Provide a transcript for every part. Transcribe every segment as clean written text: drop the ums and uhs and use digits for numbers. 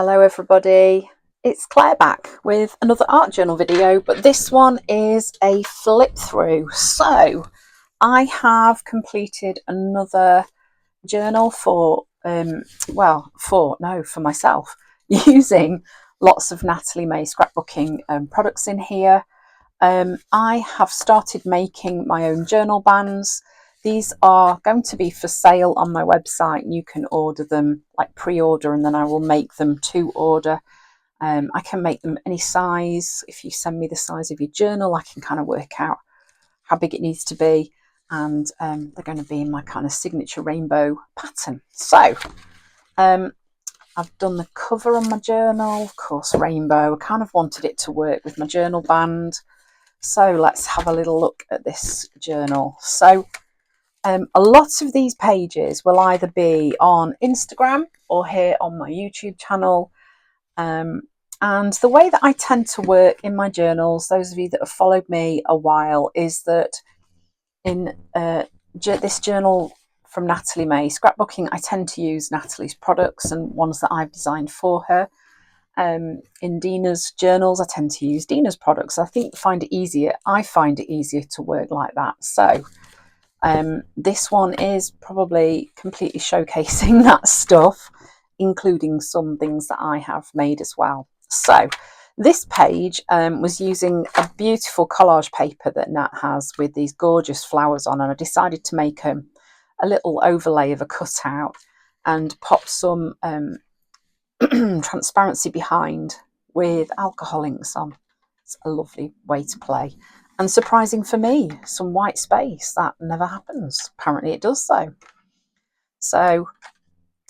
Hello everybody, it's Claire back with another art journal video, but this one is a flip through. So I have completed another journal for myself using lots of Natalie May scrapbooking products in here. I have started making my own journal bands. These are going to be for sale on my website. You can order them, like pre-order, and then I will make them to order. I can make them any size. If you send me the size of your journal, I can kind of work out how big it needs to be. And they're going to be in my kind of signature rainbow pattern. So I've done the cover on my journal, of course, rainbow. I kind of wanted it to work with my journal band. So let's have a little look at this journal. So a lot of these pages will either be on Instagram or here on my YouTube channel. And the way that I tend to work in my journals, those of you that have followed me a while, is that in this journal from Natalie May scrapbooking, I tend to use Natalie's products and ones that I've designed for her. In Dina's journals, I tend to use Dina's products. I find it easier to work like that. So this one is probably completely showcasing that stuff, including some things that I have made as well. So this page was using a beautiful collage paper that Nat has with these gorgeous flowers on, and I decided to make a little overlay of a cutout and pop some transparency behind with alcohol inks on. It's a lovely way to play. And surprising for me, some white space. That never happens. Apparently it does though. So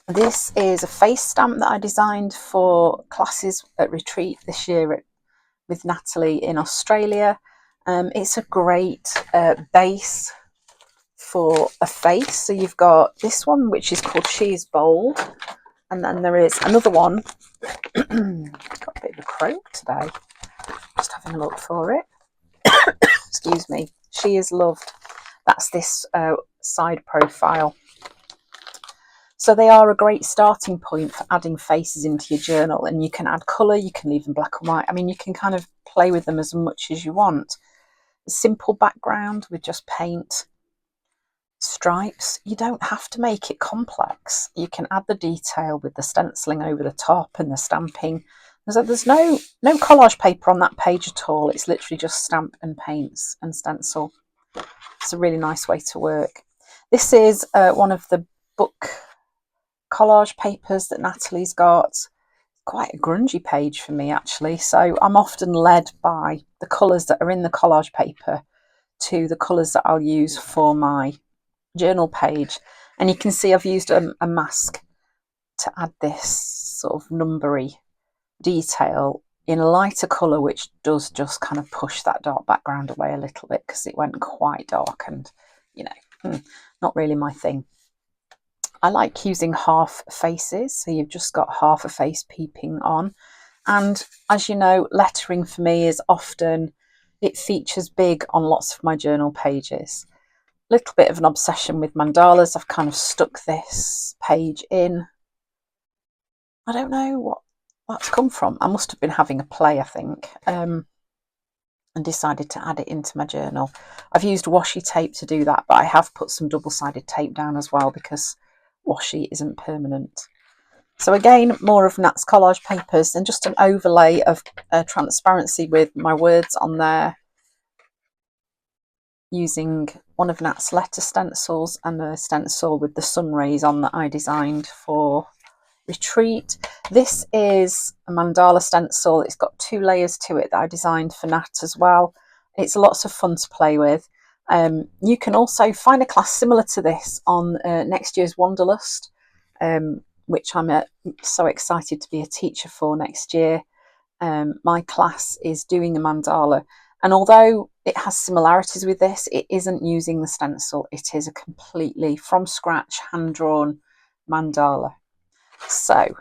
this is a face stamp that I designed for classes at retreat this year with Natalie in Australia. It's a great base for a face. So you've got this one, which is called She is Bold. And then there is another one. Got a bit of a croak today. Just having a look for it. Excuse me. She is Loved. That's this side profile. So they are a great starting point for adding faces into your journal, and you can add colour, you can leave them black and white. I mean, you can kind of play with them as much as you want. A simple background with just paint, stripes. You don't have to make it complex. You can add the detail with the stenciling over the top and the stamping. There's no collage paper on that page at all. It's literally just stamp and paints and stencil. It's a really nice way to work. This is one of the book collage papers that Natalie's got. Quite a grungy page for me actually, so I'm often led by the colours that are in the collage paper to the colours that I'll use for my journal page. And you can see I've used a mask to add this sort of numbery detail in a lighter colour, which does just kind of push that dark background away a little bit because it went quite dark and, you know, not really my thing. I like using half faces, so you've just got half a face peeping on. And as you know, lettering for me is often, it features big on lots of my journal pages. Little bit of an obsession with mandalas. I've kind of stuck this page in. I don't know what that's come from. I must have been having a play, I think, and decided to add it into my journal. I've used washi tape to do that, but I have put some double-sided tape down as well because washi isn't permanent. So again, more of Nat's collage papers and just an overlay of transparency with my words on there, using one of Nat's letter stencils and a stencil with the sun rays on that I designed for retreat. This is a mandala stencil. It's got 2 layers to it that I designed for Nat as well. It's lots of fun to play with. You can also find a class similar to this on next year's Wanderlust, which I'm so excited to be a teacher for next year. My class is doing a mandala, and although it has similarities with this, it isn't using the stencil. It is a completely from scratch hand-drawn mandala. So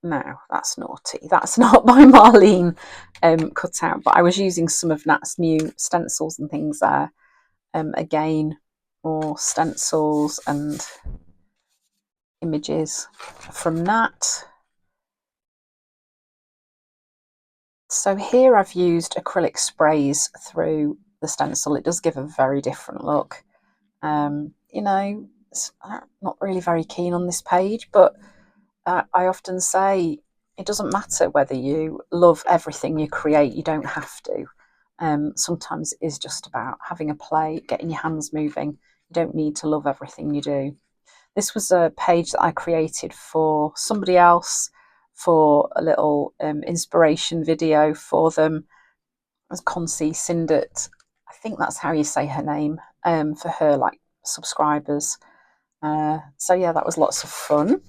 no, that's naughty. That's not by Marlene cut out, but I was using some of Nat's new stencils and things there. Again, more stencils and images from Nat. So here I've used acrylic sprays through the stencil. It does give a very different look. You know, I'm not really very keen on this page, but I often say it doesn't matter whether you love everything you create, you don't have to. Sometimes it is just about having a play, getting your hands moving. You don't need to love everything you do. This was a page that I created for somebody else for a little inspiration video for them. As Concy Sindet, I think that's how you say her name, for her like subscribers. So yeah, that was lots of fun.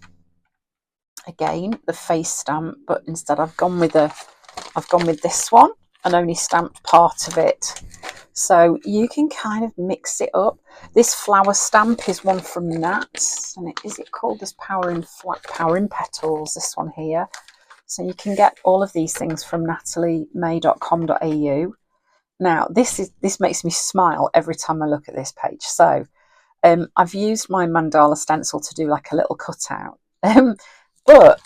Again, the face stamp, but instead I've gone with this one and only stamped part of it. So you can kind of mix it up. This flower stamp is one from Nats, and is it called this Power in Petals, this one here. So you can get all of these things from nataliemay.com.au. Now this makes me smile every time I look at this page. So I've used my mandala stencil to do like a little cutout, but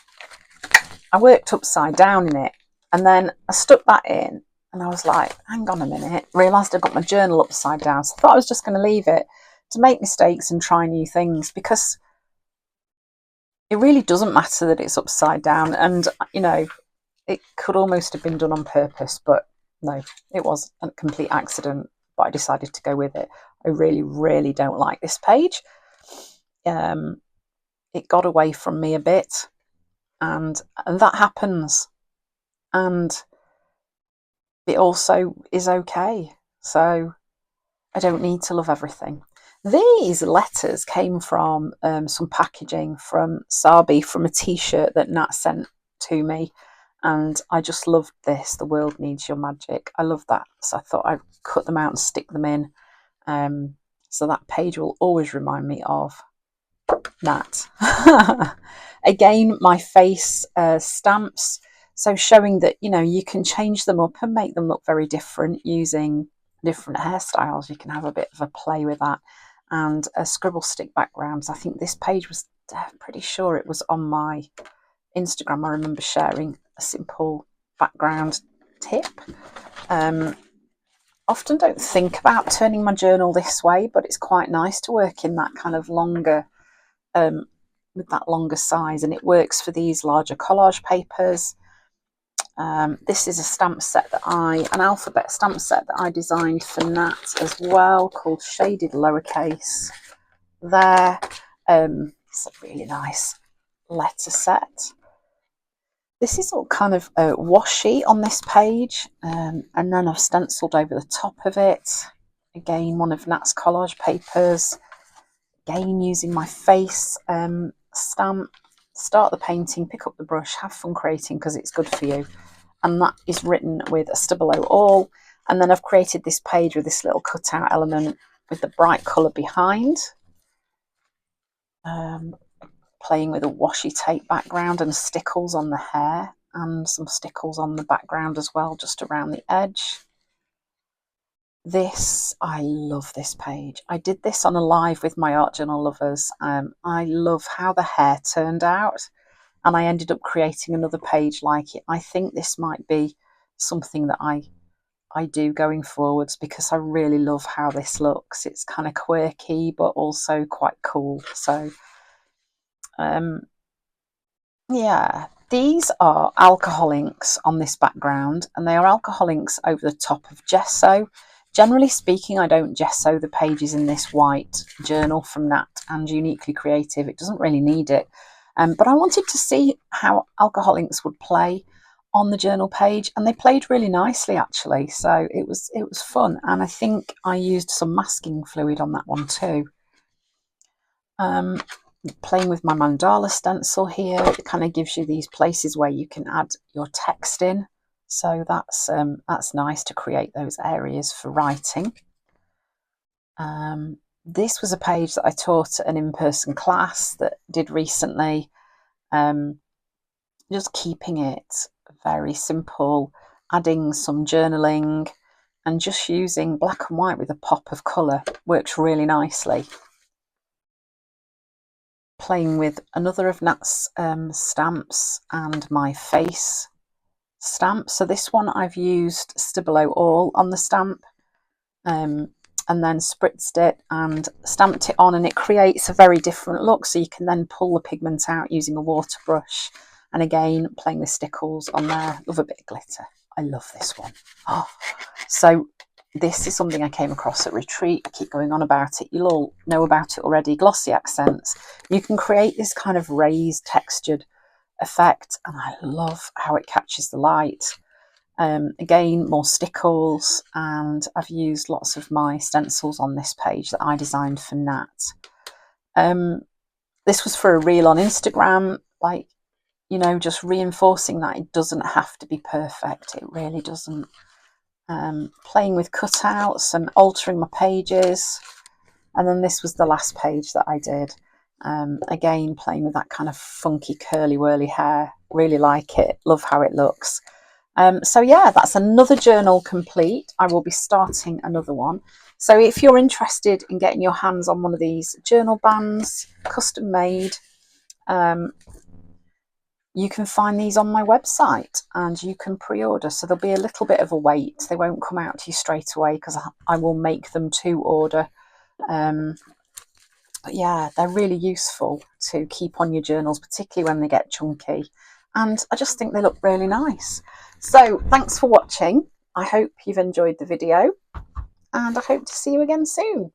I worked upside down in it, and then I stuck that in, and I was like, hang on a minute, realised I got my journal upside down, so I thought I was just going to leave it to make mistakes and try new things, because it really doesn't matter that it's upside down. And you know, it could almost have been done on purpose, but no, it was a complete accident, but I decided to go with it. I really don't like this page. It got away from me a bit, and that happens, and it also is okay. So I don't need to love everything. These letters came from some packaging from Sabi, from a t-shirt that Nat sent to me, and I just loved this. The world needs your magic. I love that, so I thought I'd cut them out and stick them in. So that page will always remind me of Nat. Again, my face stamps, so showing that, you know, you can change them up and make them look very different using different hairstyles. You can have a bit of a play with that. And scribble stick backgrounds. I think this page was, pretty sure it was on my Instagram. I remember sharing a simple background tip. Often don't think about turning my journal this way, but it's quite nice to work in that kind of longer, with that longer size, and it works for these larger collage papers. This is a stamp set that an alphabet stamp set that I designed for Nat as well, called Shaded Lowercase. There, it's a really nice letter set. This is all kind of washi on this page, and then I've stenciled over the top of it. Again, one of Nat's collage papers. Again, using my face stamp. Start the painting, pick up the brush, have fun creating because it's good for you. And that is written with a Stabilo all. And then I've created this page with this little cutout element with the bright colour behind. Playing with a washi tape background and stickles on the hair, and some stickles on the background as well, just around the edge. This, I love this page. I did this on a live with my art journal lovers. I love how the hair turned out, and I ended up creating another page like it. I think this might be something that I do going forwards, because I really love how this looks. It's kind of quirky but also quite cool. So yeah, these are alcohol inks on this background, and they are alcohol inks over the top of gesso. Generally speaking, I don't gesso the pages in this white journal from Nat and Uniquely Creative. It doesn't really need it. But I wanted to see how alcohol inks would play on the journal page, and they played really nicely actually. So it was fun, and I think I used some masking fluid on that one too. Playing with my mandala stencil here, it kind of gives you these places where you can add your text in. So that's nice to create those areas for writing. This was a page that I taught at an in-person class that did recently. Just keeping it very simple, adding some journaling, and just using black and white with a pop of colour works really nicely. Playing with another of Nat's stamps and my face stamp. So this one I've used Stabilo All on the stamp, and then spritzed it and stamped it on, and it creates a very different look. So you can then pull the pigment out using a water brush, and again playing with stickles on there. Love a bit of glitter. I love this one. Oh, so this is something I came across at retreat. I keep going on about it. You'll all know about it already. Glossy accents. You can create this kind of raised textured effect, and I love how it catches the light. Again, more stickles, and I've used lots of my stencils on this page that I designed for Nat. This was for a reel on Instagram, like, you know, just reinforcing that it doesn't have to be perfect. It really doesn't. Playing with cutouts and altering my pages. And then this was the last page that I did. Again, playing with that kind of funky curly whirly hair. Really like it. Love how it looks. So yeah, that's another journal complete. I will be starting another one. So if you're interested in getting your hands on one of these journal bands, custom made, you can find these on my website and you can pre-order. So there'll be a little bit of a wait. They won't come out to you straight away because I will make them to order. But yeah, they're really useful to keep on your journals, particularly when they get chunky. And I just think they look really nice. So thanks for watching. I hope you've enjoyed the video, and I hope to see you again soon.